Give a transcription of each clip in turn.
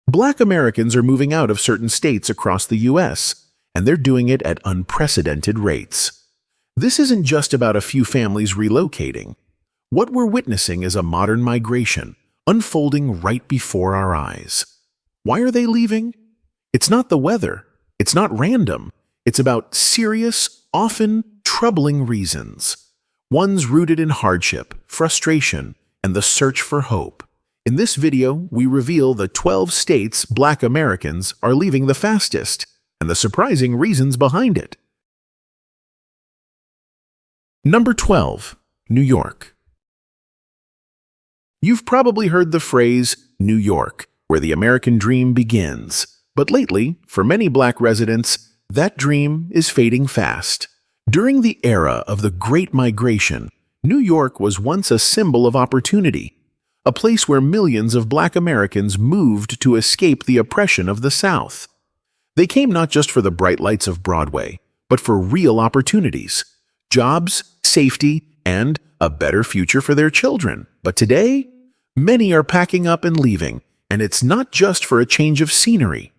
Black Americans are moving out of certain states across the U.S., and they're doing it at unprecedented rates. This isn't just about a few families relocating. What we're witnessing is a modern migration unfolding right before our eyes. Why are they leaving? It's not the weather. It's not random. It's about serious, often troubling reasons. Ones rooted in hardship, frustration, and the search for hope. In this video, we reveal the 12 states Black Americans are leaving the fastest, and the surprising reasons behind it. Number 12. New York. You've probably heard the phrase, New York, where the American dream begins. But lately, for many Black residents, that dream is fading fast. During the era of the Great Migration, New York was once a symbol of opportunity, a place where millions of Black Americans moved to escape the oppression of the South. They came not just for the bright lights of Broadway, but for real opportunities, jobs, safety, and a better future for their children. But today, many are packing up and leaving, and it's not just for a change of scenery.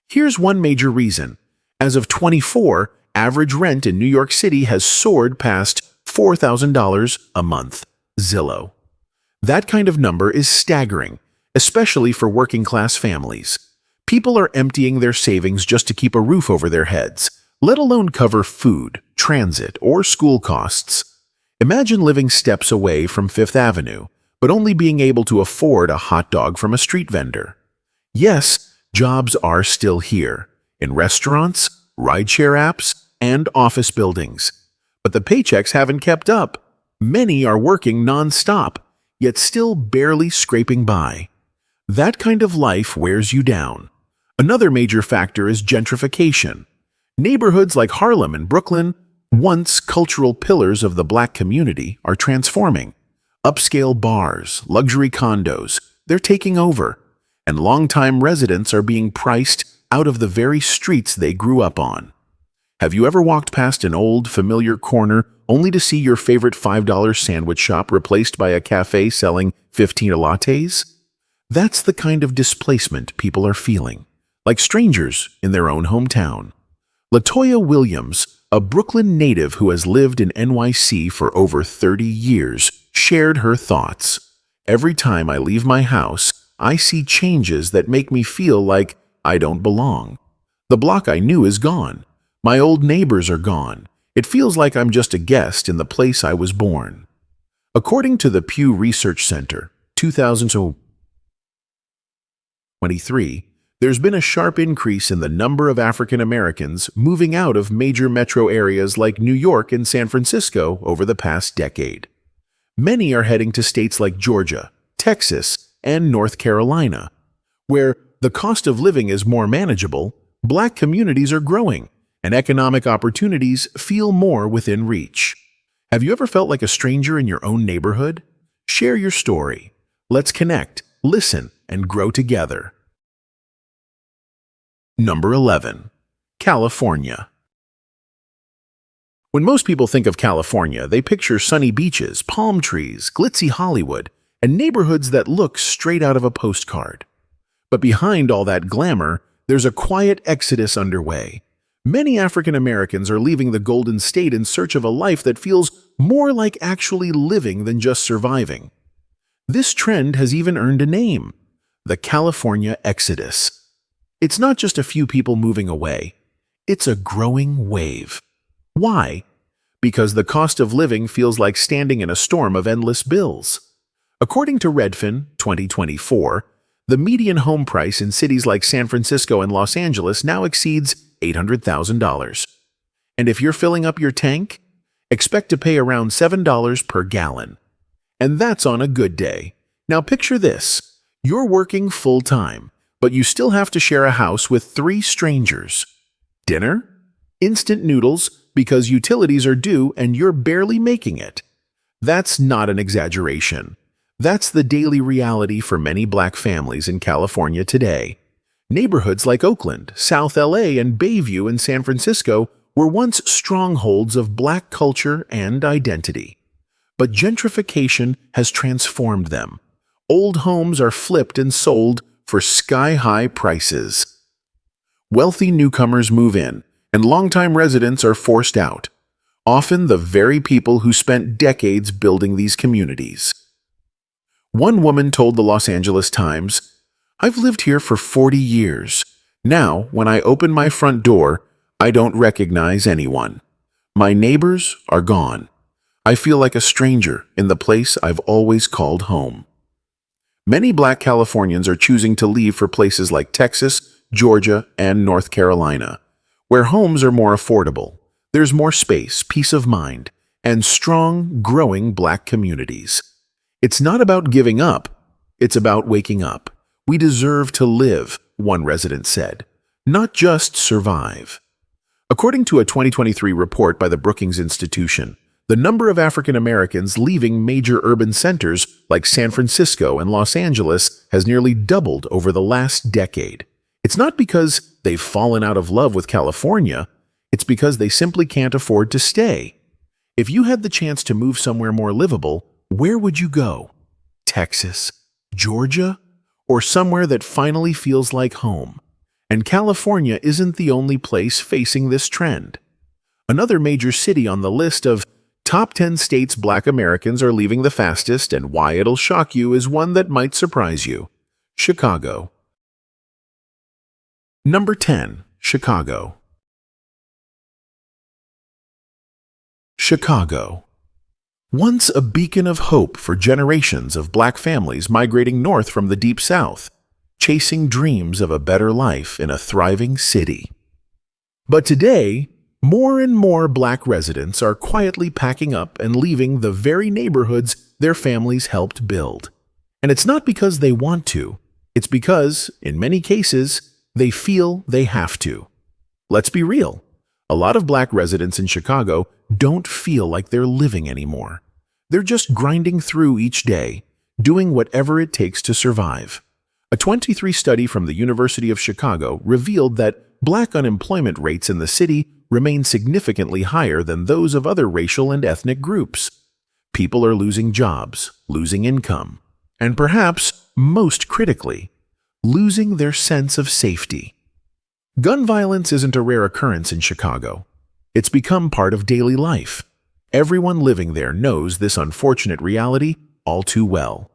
Here's one major reason. As of 24, average rent in New York City has soared past $4,000 a month. Zillow. That kind of number is staggering, especially for working-class families. People are emptying their savings just to keep a roof over their heads, let alone cover food, transit, or school costs. Imagine living steps away from Fifth Avenue, but only being able to afford a hot dog from a street vendor. Yes, jobs are still here, in restaurants, rideshare apps, and office buildings. But the paychecks haven't kept up. Many are working non-stop, yet still barely scraping by. That kind of life wears you down. Another major factor is gentrification. Neighborhoods like Harlem and Brooklyn, once cultural pillars of the Black community, are transforming. Upscale bars, luxury condos, they're taking over, and longtime residents are being priced out of the very streets they grew up on. Have you ever walked past an old, familiar corner only to see your favorite $5 sandwich shop replaced by a cafe selling 15 lattes? That's the kind of displacement people are feeling, like strangers in their own hometown. LaToya Williams, a Brooklyn native who has lived in NYC for over 30 years, shared her thoughts. Every time I leave my house, I see changes that make me feel like I don't belong. The block I knew is gone. My old neighbors are gone. It feels like I'm just a guest in the place I was born. According to the Pew Research Center, 2023, there's been a sharp increase in the number of African Americans moving out of major metro areas like New York and San Francisco over the past decade. Many are heading to states like Georgia, Texas, and North Carolina, where the cost of living is more manageable, Black communities are growing, and economic opportunities feel more within reach. Have you ever felt like a stranger in your own neighborhood? Share your story. Let's connect, listen, and grow together. Number 11. California. When most people think of California, they picture sunny beaches, palm trees, glitzy Hollywood, and neighborhoods that look straight out of a postcard. But behind all that glamour, there's a quiet exodus underway. Many African Americans are leaving the Golden State in search of a life that feels more like actually living than just surviving. This trend has even earned a name: the California Exodus. It's not just a few people moving away. It's a growing wave. Why? Because the cost of living feels like standing in a storm of endless bills. According to Redfin 2024, the median home price in cities like San Francisco and Los Angeles now exceeds $800,000. And if you're filling up your tank, expect to pay around $7 per gallon. And that's on a good day. Now picture this. You're working full-time, but you still have to share a house with 3 strangers. Dinner? Instant noodles because utilities are due and you're barely making it. That's not an exaggeration. That's the daily reality for many Black families in California today. Neighborhoods like Oakland, South LA, and Bayview in San Francisco were once strongholds of Black culture and identity. But gentrification has transformed them. Old homes are flipped and sold for sky-high prices. Wealthy newcomers move in, and longtime residents are forced out, often the very people who spent decades building these communities. One woman told the Los Angeles Times, "I've lived here for 40 years. Now, when I open my front door, I don't recognize anyone. My neighbors are gone. I feel like a stranger in the place I've always called home." Many Black Californians are choosing to leave for places like Texas, Georgia, and North Carolina, where homes are more affordable. There's more space, peace of mind, and strong, growing Black communities. It's not about giving up, it's about waking up. "We deserve to live," one resident said, "not just survive." According to a 2023 report by the Brookings Institution, the number of African Americans leaving major urban centers like San Francisco and Los Angeles has nearly doubled over the last decade. It's not because they've fallen out of love with California, it's because they simply can't afford to stay. If you had the chance to move somewhere more livable, where would you go? Texas? Georgia? Or somewhere that finally feels like home? And California isn't the only place facing this trend. Another major city on the list of top 10 states Black Americans are leaving the fastest, and why it'll shock you, is one that might surprise you: Chicago. Number 10. Chicago. Chicago. Once a beacon of hope for generations of Black families migrating north from the Deep South, chasing dreams of a better life in a thriving city. But today, more and more Black residents are quietly packing up and leaving the very neighborhoods their families helped build. And it's not because they want to, it's because, in many cases, they feel they have to. Let's be real. A lot of Black residents in Chicago don't feel like they're living anymore. They're just grinding through each day, doing whatever it takes to survive. A 2023 study from the University of Chicago revealed that Black unemployment rates in the city remain significantly higher than those of other racial and ethnic groups. People are losing jobs, losing income, and perhaps, most critically, losing their sense of safety. Gun violence isn't a rare occurrence in Chicago. It's become part of daily life. Everyone living there knows this unfortunate reality all too well.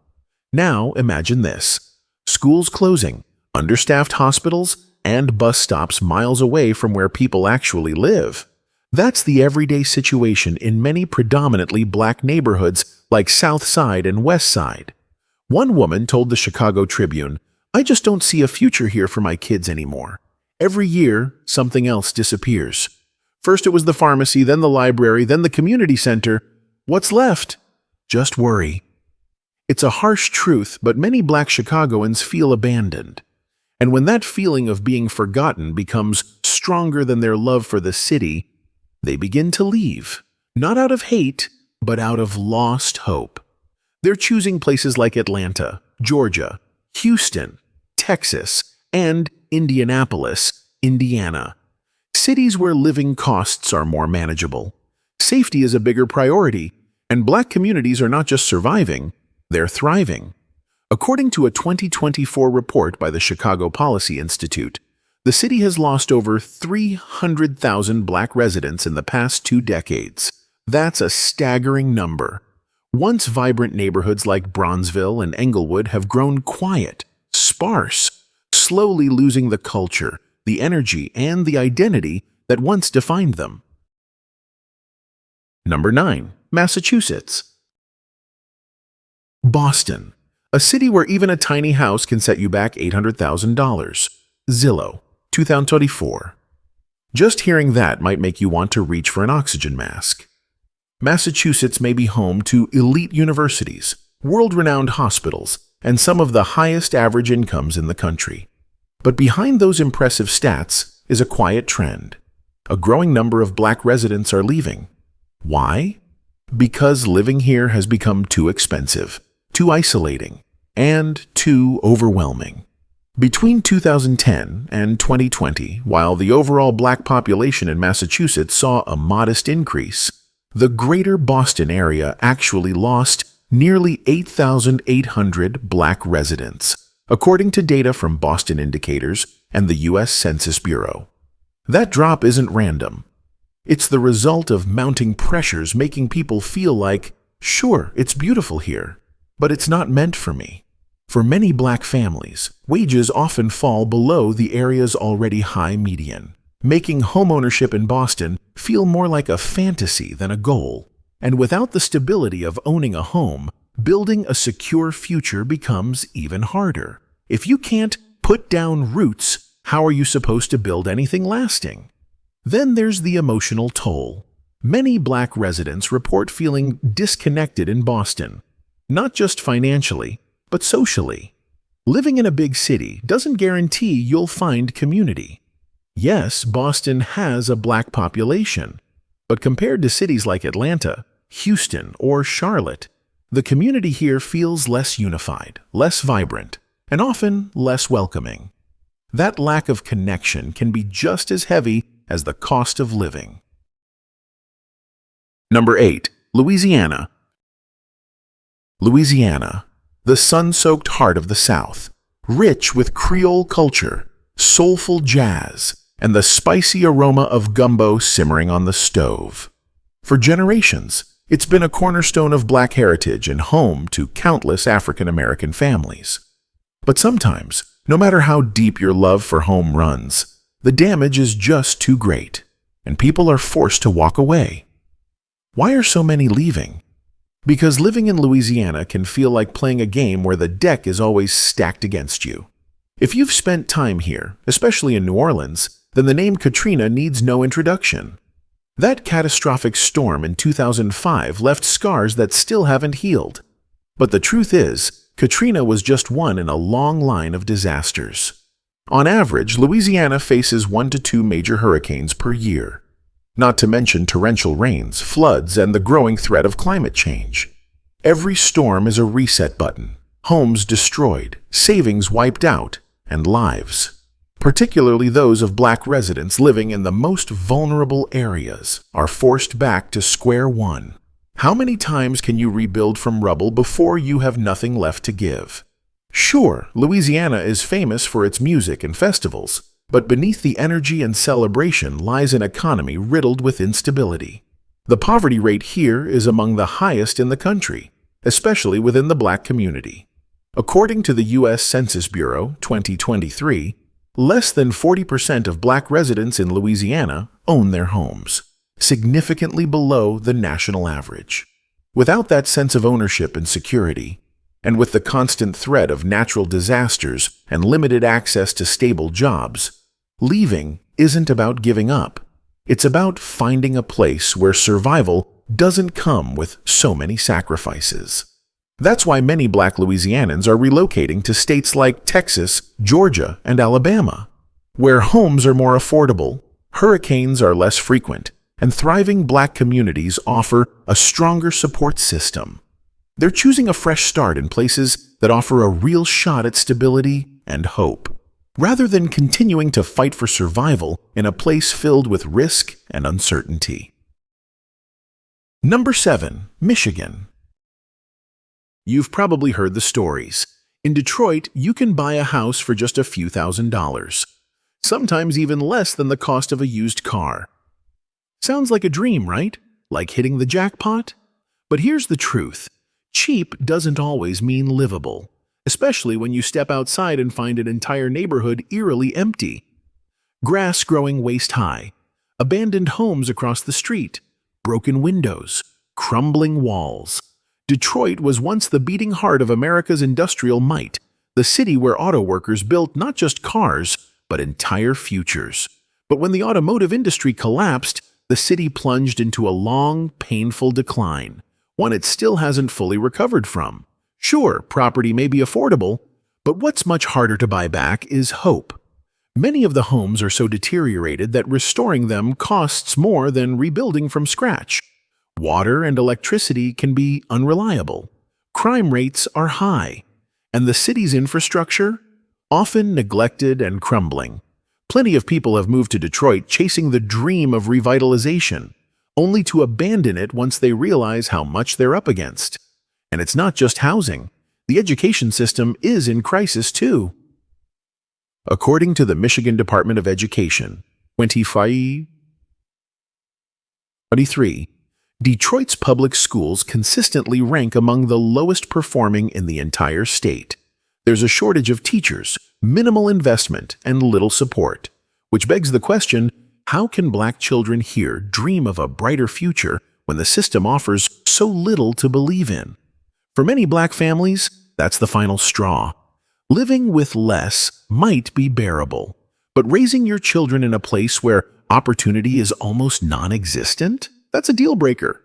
Now imagine this: schools closing, understaffed hospitals, and bus stops miles away from where people actually live. That's the everyday situation in many predominantly Black neighborhoods like South Side and West Side. One woman told the Chicago Tribune, "I just don't see a future here for my kids anymore. Every year, something else disappears. First it was the pharmacy, then the library, then the community center. What's left? Just worry." It's a harsh truth, but many Black Chicagoans feel abandoned. And when that feeling of being forgotten becomes stronger than their love for the city, they begin to leave, not out of hate, but out of lost hope. They're choosing places like Atlanta, Georgia, Houston, Texas, and Indianapolis, Indiana. Cities where living costs are more manageable. Safety is a bigger priority, and Black communities are not just surviving, they're thriving. According to a 2024 report by the Chicago Policy Institute, the city has lost over 300,000 Black residents in the past 2 decades. That's a staggering number. Once vibrant neighborhoods like Bronzeville and Englewood have grown quiet, sparse, slowly losing the culture, the energy, and the identity that once defined them. Number 9. Massachusetts. Boston, a city where even a tiny house can set you back $800,000. Zillow, 2024. Just hearing that might make you want to reach for an oxygen mask. Massachusetts may be home to elite universities, world-renowned hospitals, and some of the highest average incomes in the country. But behind those impressive stats is a quiet trend. A growing number of Black residents are leaving. Why? Because living here has become too expensive, too isolating, and too overwhelming. Between 2010 and 2020, while the overall Black population in Massachusetts saw a modest increase, the greater Boston area actually lost nearly 8,800 Black residents. according to data from Boston Indicators and the U.S. Census Bureau. That drop isn't random. It's the result of mounting pressures making people feel like, sure, it's beautiful here, but it's not meant for me. For many Black families, wages often fall below the area's already high median, making homeownership in Boston feel more like a fantasy than a goal. And without the stability of owning a home, building a secure future becomes even harder. If you can't put down roots, how are you supposed to build anything lasting? Then there's the emotional toll. Many Black residents report feeling disconnected in Boston, not just financially, but socially. Living in a big city doesn't guarantee you'll find community. Yes, Boston has a Black population, but compared to cities like Atlanta, Houston, or Charlotte, the community here feels less unified, less vibrant, and often less welcoming. That lack of connection can be just as heavy as the cost of living. Number 8. Louisiana. Louisiana, the sun-soaked heart of the South, rich with Creole culture, soulful jazz, and the spicy aroma of gumbo simmering on the stove. For generations, it's been a cornerstone of Black heritage and home to countless African American families. But sometimes, no matter how deep your love for home runs, the damage is just too great, and people are forced to walk away. Why are so many leaving? Because living in Louisiana can feel like playing a game where the deck is always stacked against you. If you've spent time here, especially in New Orleans, then the name Katrina needs no introduction. That catastrophic storm in 2005 left scars that still haven't healed. But the truth is, Katrina was just one in a long line of disasters. On average, Louisiana faces 1 to 2 major hurricanes per year, not to mention torrential rains, floods, and the growing threat of climate change. Every storm is a reset button, homes destroyed, savings wiped out, and lives, particularly those of Black residents living in the most vulnerable areas, are forced back to square one. How many times can you rebuild from rubble before you have nothing left to give? Sure, Louisiana is famous for its music and festivals, but beneath the energy and celebration lies an economy riddled with instability. The poverty rate here is among the highest in the country, especially within the Black community. According to the U.S. Census Bureau 2023, less than 40% of Black residents in Louisiana own their homes, significantly below the national average. Without that sense of ownership and security, and with the constant threat of natural disasters and limited access to stable jobs, leaving isn't about giving up. It's about finding a place where survival doesn't come with so many sacrifices. That's why many Black Louisianans are relocating to states like Texas, Georgia, and Alabama, where homes are more affordable, hurricanes are less frequent, and thriving Black communities offer a stronger support system. They're choosing a fresh start in places that offer a real shot at stability and hope, rather than continuing to fight for survival in a place filled with risk and uncertainty. Number 7. Michigan. You've probably heard the stories. In Detroit, you can buy a house for just a few $1,000s, sometimes even less than the cost of a used car. Sounds like a dream, right? Like hitting the jackpot? But here's the truth. Cheap doesn't always mean livable, especially when you step outside and find an entire neighborhood eerily empty. Grass growing waist-high, abandoned homes across the street, broken windows, crumbling walls. Detroit was once the beating heart of America's industrial might, the city where auto workers built not just cars, but entire futures. But when the automotive industry collapsed, the city plunged into a long, painful decline, one it still hasn't fully recovered from. Sure, property may be affordable, but what's much harder to buy back is hope. Many of the homes are so deteriorated that restoring them costs more than rebuilding from scratch. Water and electricity can be unreliable. Crime rates are high, and the city's infrastructure often neglected and crumbling. Plenty of people have moved to Detroit chasing the dream of revitalization, only to abandon it once they realize how much they're up against. And it's not just housing. The education system is in crisis too. According to the Michigan Department of Education, 2023, Detroit's public schools consistently rank among the lowest performing in the entire state. There's a shortage of teachers, minimal investment, and little support, which begs the question, how can Black children here dream of a brighter future when the system offers so little to believe in? For many Black families, that's the final straw. Living with less might be bearable, but raising your children in a place where opportunity is almost non-existent? That's a deal breaker.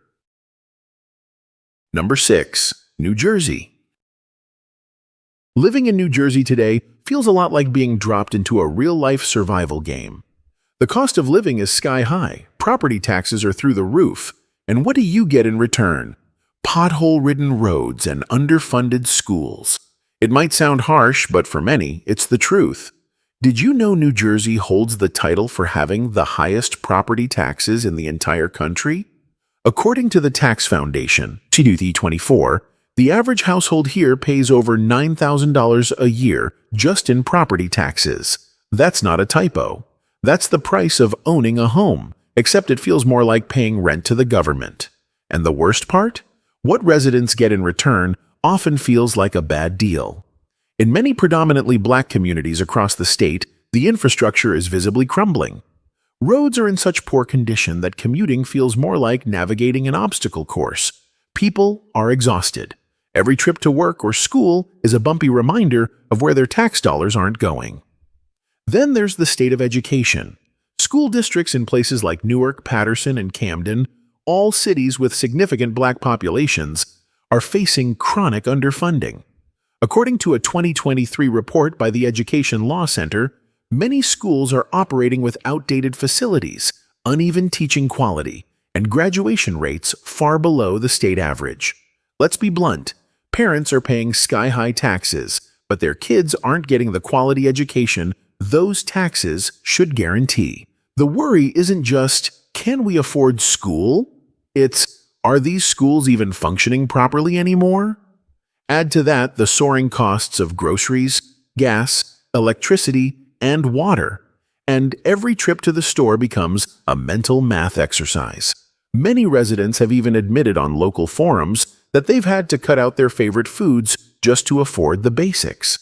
Number 6. New Jersey. Living in New Jersey today feels a lot like being dropped into a real-life survival game. The cost of living is sky-high, property taxes are through the roof, and what do you get in return? Pothole-ridden roads and underfunded schools. It might sound harsh, but for many, it's the truth. Did you know New Jersey holds the title for having the highest property taxes in the entire country? According to the Tax Foundation, 2024, the average household here pays over $9,000 a year just in property taxes. That's not a typo. That's the price of owning a home, except it feels more like paying rent to the government. And the worst part? What residents get in return often feels like a bad deal. In many predominantly Black communities across the state, the infrastructure is visibly crumbling. Roads are in such poor condition that commuting feels more like navigating an obstacle course. People are exhausted. Every trip to work or school is a bumpy reminder of where their tax dollars aren't going. Then there's the state of education. School districts in places like Newark, Patterson, and Camden, all cities with significant Black populations, are facing chronic underfunding. According to a 2023 report by the Education Law Center, many schools are operating with outdated facilities, uneven teaching quality, and graduation rates far below the state average. Let's be blunt, parents are paying sky-high taxes, but their kids aren't getting the quality education those taxes should guarantee. The worry isn't just, can we afford school? It's, are these schools even functioning properly anymore? Add to that the soaring costs of groceries, gas, electricity, and water, and every trip to the store becomes a mental math exercise. Many residents have even admitted on local forums that they've had to cut out their favorite foods just to afford the basics.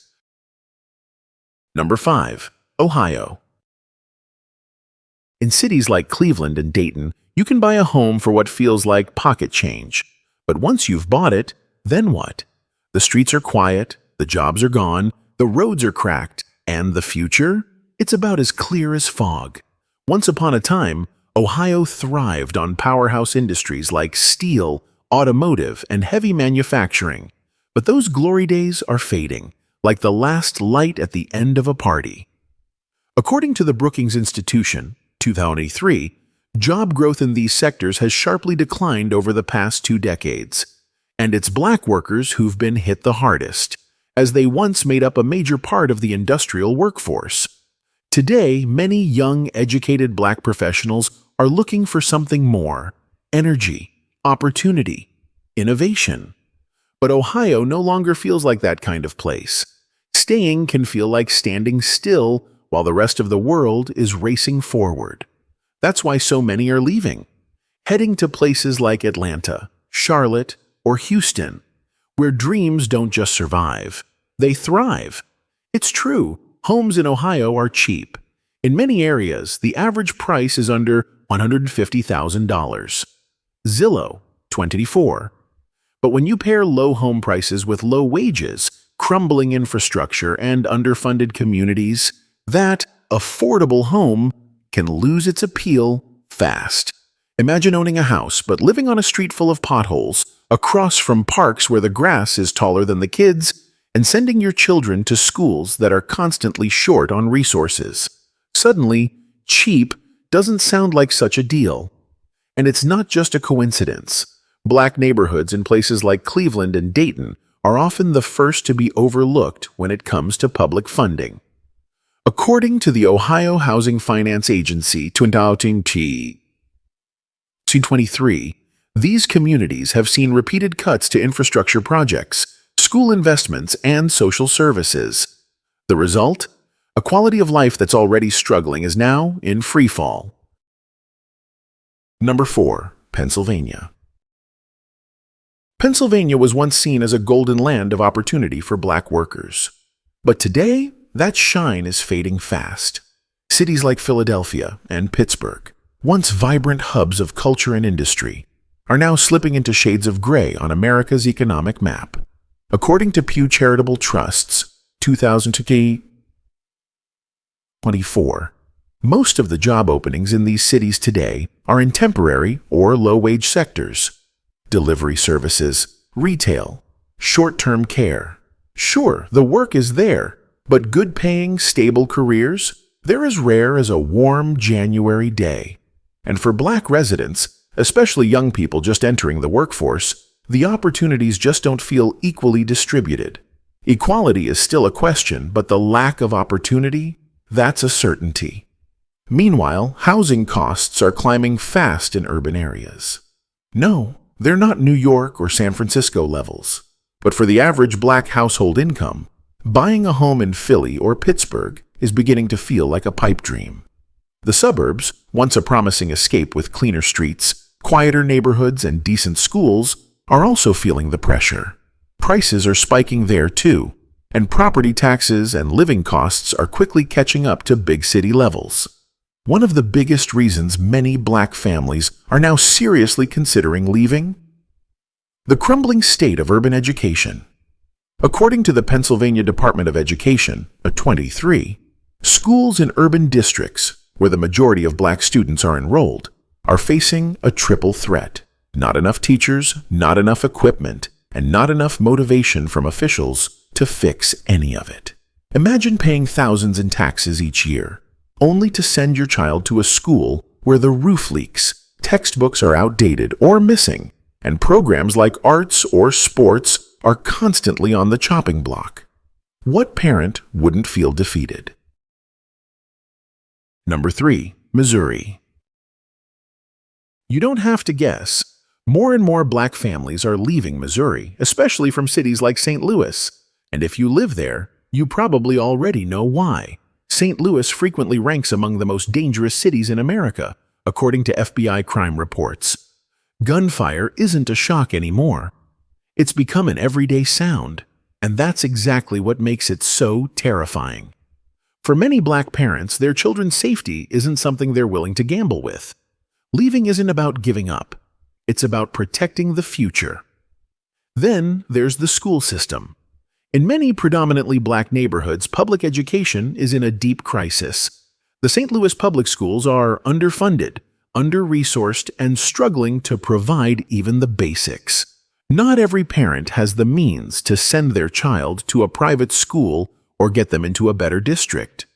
Number 5. Ohio. In cities like Cleveland and Dayton, you can buy a home for what feels like pocket change. But once you've bought it, then what? The streets are quiet, the jobs are gone, the roads are cracked, and the future? It's about as clear as fog. Once upon a time, Ohio thrived on powerhouse industries like steel, automotive, and heavy manufacturing. But those glory days are fading, like the last light at the end of a party. According to the Brookings Institution, 2003, job growth in these sectors has sharply declined over the past 2 decades. And it's Black workers who've been hit the hardest, as they once made up a major part of the industrial workforce. Today, many young, educated Black professionals are looking for something more: energy, opportunity, innovation. But Ohio no longer feels like that kind of place. Staying can feel like standing still while the rest of the world is racing forward. That's why so many are leaving, heading to places like Atlanta, Charlotte, or Houston, where dreams don't just survive, they thrive. It's true, homes in Ohio are cheap. In many areas, the average price is under $150,000. Zillow, 24. But when you pair low home prices with low wages, crumbling infrastructure, and underfunded communities, that affordable home can lose its appeal fast. Imagine owning a house but living on a street full of potholes, across from parks where the grass is taller than the kids, and sending your children to schools that are constantly short on resources. Suddenly, cheap doesn't sound like such a deal. And it's not just a coincidence. Black neighborhoods in places like Cleveland and Dayton are often the first to be overlooked when it comes to public funding. According to the Ohio Housing Finance Agency, 2023, these communities have seen repeated cuts to infrastructure projects, school investments, and social services. The result? A quality of life that's already struggling is now in free fall. Number 4. Pennsylvania. Pennsylvania was once seen as a golden land of opportunity for black workers. But today, that shine is fading fast. Cities like Philadelphia and Pittsburgh, once vibrant hubs of culture and industry, are now slipping into shades of gray on America's economic map. According to Pew Charitable Trust's 2024, most of the job openings in these cities today are in temporary or low-wage sectors: delivery services, retail, short-term care. Sure, the work is there, but good-paying, stable careers? They're as rare as a warm January day. And for black residents, especially young people just entering the workforce, the opportunities just don't feel equally distributed. Equality is still a question, but the lack of opportunity, that's a certainty. Meanwhile, housing costs are climbing fast in urban areas. No, they're not New York or San Francisco levels. But for the average black household income, buying a home in Philly or Pittsburgh is beginning to feel like a pipe dream. The suburbs, once a promising escape with cleaner streets, quieter neighborhoods, and decent schools, are also feeling the pressure. Prices are spiking there too, and property taxes and living costs are quickly catching up to big city levels. One of the biggest reasons many black families are now seriously considering leaving? The crumbling state of urban education. According to the Pennsylvania Department of Education, a 23, schools in urban districts, where the majority of black students are enrolled, are facing a triple threat: not enough teachers, not enough equipment, and not enough motivation from officials to fix any of it. Imagine paying thousands in taxes each year, only to send your child to a school where the roof leaks, textbooks are outdated or missing, and programs like arts or sports are constantly on the chopping block. What parent wouldn't feel defeated? Number 3. Missouri. You don't have to guess. More and more black families are leaving Missouri, especially from cities like St. Louis. And if you live there, you probably already know why. St. Louis frequently ranks among the most dangerous cities in America, according to FBI crime reports. Gunfire isn't a shock anymore. It's become an everyday sound, and that's exactly what makes it so terrifying. For many black parents, their children's safety isn't something they're willing to gamble with. Leaving isn't about giving up. It's about protecting the future. Then there's the school system. In many predominantly black neighborhoods, public education is in a deep crisis. The St. Louis public schools are underfunded, under-resourced, and struggling to provide even the basics. Not every parent has the means to send their child to a private school or get them into a better district.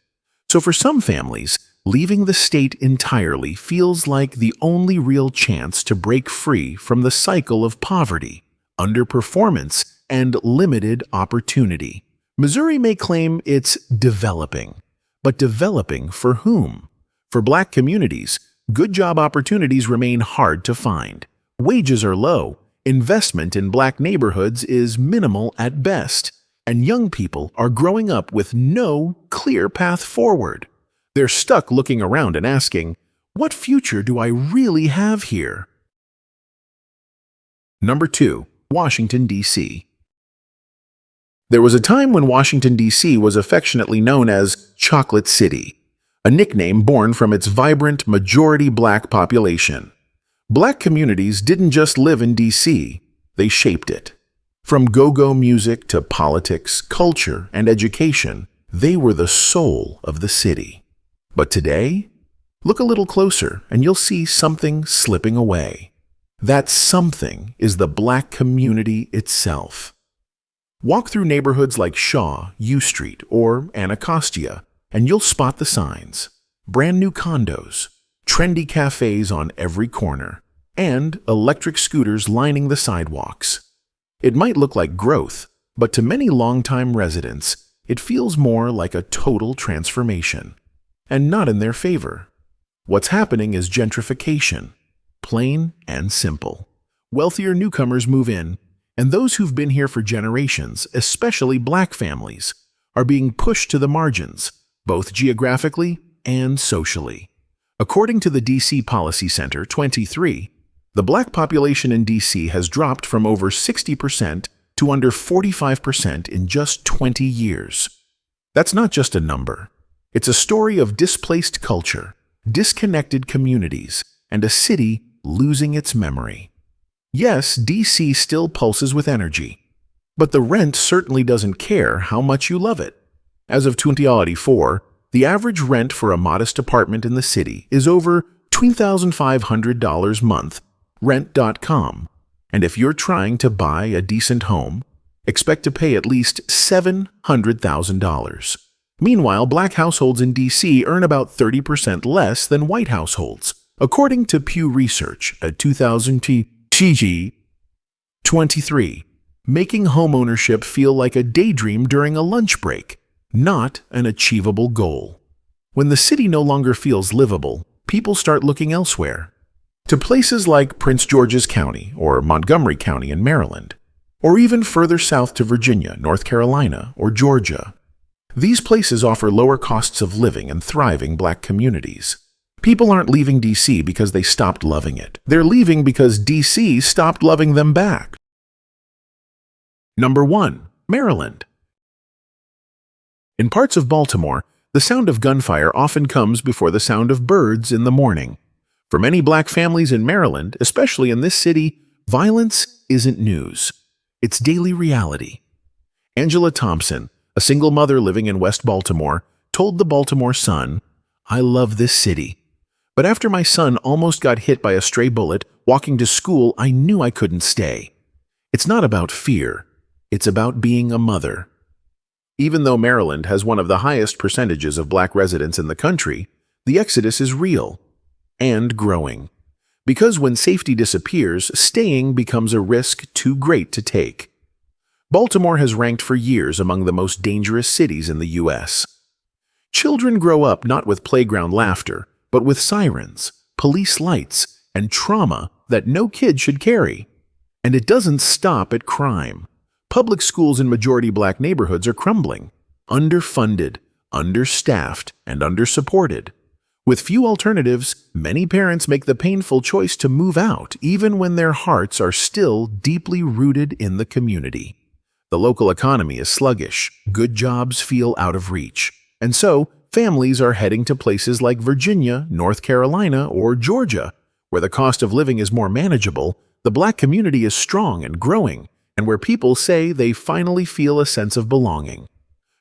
So for some families, leaving the state entirely feels like the only real chance to break free from the cycle of poverty, underperformance, and limited opportunity. Missouri may claim it's developing, but developing for whom? For black communities, good job opportunities remain hard to find. Wages are low, investment in black neighborhoods is minimal at best, and young people are growing up with no clear path forward. They're stuck looking around and asking, what future do I really have here? Number 2. Washington, D.C. There was a time when Washington, D.C. was affectionately known as Chocolate City, a nickname born from its vibrant majority black population. Black communities didn't just live in D.C., they shaped it. From go-go music to politics, culture, and education, they were the soul of the city. But today, look a little closer and you'll see something slipping away. That something is the black community itself. Walk through neighborhoods like Shaw, U Street, or Anacostia, and you'll spot the signs. Brand new condos, trendy cafes on every corner, and electric scooters lining the sidewalks. It might look like growth, but to many longtime residents, it feels more like a total transformation, and not in their favor. What's happening is gentrification, plain and simple. Wealthier newcomers move in, And those who've been here for generations, especially black families, are being pushed to the margins, both geographically and socially. According to the DC Policy Center 23, the black population in DC has dropped from over 60% to under 45% in just 20 years. That's not just a number. It's a story of displaced culture, disconnected communities, and a city losing its memory. Yes, DC still pulses with energy, but the rent certainly doesn't care how much you love it. As of 2024, the average rent for a modest apartment in the city is over $2,500 a month, rent.com. And if you're trying to buy a decent home, expect to pay at least $700,000. Meanwhile, black households in DC earn about 30% less than white households, according to Pew Research, a 2023, making homeownership feel like a daydream during a lunch break, not an achievable goal. When the city no longer feels livable, people start looking elsewhere, to places like Prince George's County or Montgomery County in Maryland, or even further south to Virginia, North Carolina, or Georgia. These places offer lower costs of living and thriving black communities. People aren't leaving DC because they stopped loving it. They're leaving because DC stopped loving them back. Number 1. Maryland. In parts of Baltimore, the sound of gunfire often comes before the sound of birds in the morning. For many black families in Maryland, especially in this city, violence isn't news. It's daily reality. Angela Thompson, a single mother living in West Baltimore, told the Baltimore Sun, "I love this city. But after my son almost got hit by a stray bullet walking to school, I knew I couldn't stay." It's not about fear. It's about being a mother. Even though Maryland has one of the highest percentages of black residents in the country, the exodus is real and growing. Because when safety disappears, staying becomes a risk too great to take. Baltimore has ranked for years among the most dangerous cities in the U.S. Children grow up not with playground laughter, but with sirens, police lights, and trauma that no kid should carry. And it doesn't stop at crime. Public schools in majority black neighborhoods are crumbling, underfunded, understaffed, and undersupported. With few alternatives, many parents make the painful choice to move out, even when their hearts are still deeply rooted in the community. The local economy is sluggish, good jobs feel out of reach, and so families are heading to places like Virginia, North Carolina, or Georgia, where the cost of living is more manageable, the black community is strong and growing, and where people say they finally feel a sense of belonging.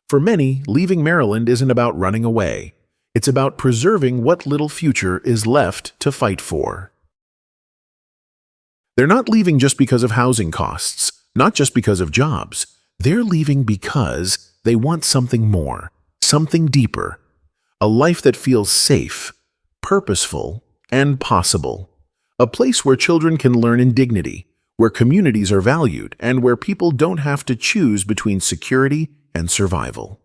For many, leaving Maryland isn't about running away. It's about preserving what little future is left to fight for. They're not leaving just because of housing costs, not just because of jobs. They're leaving because they want something more, something deeper, a life that feels safe, purposeful, and possible. A place where children can learn in dignity, where communities are valued, and where people don't have to choose between security and survival.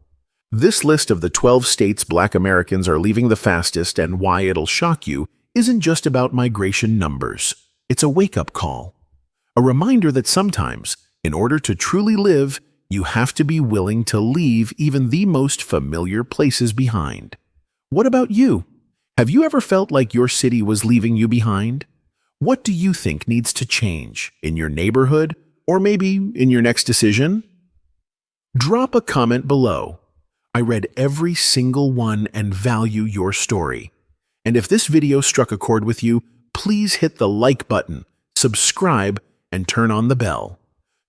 This list of the 12 states black Americans are leaving the fastest and why it'll shock you isn't just about migration numbers. It's a wake-up call. A reminder that sometimes, in order to truly live, you have to be willing to leave even the most familiar places behind. What about you? Have you ever felt like your city was leaving you behind? What do you think needs to change in your neighborhood or maybe in your next decision? Drop a comment below. I read every single one and value your story. And if this video struck a chord with you, please hit the like button, subscribe, and turn on the bell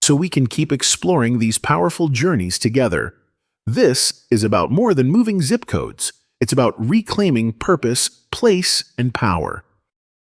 so we can keep exploring these powerful journeys together. This is about more than moving zip codes. It's about reclaiming purpose, place, and power.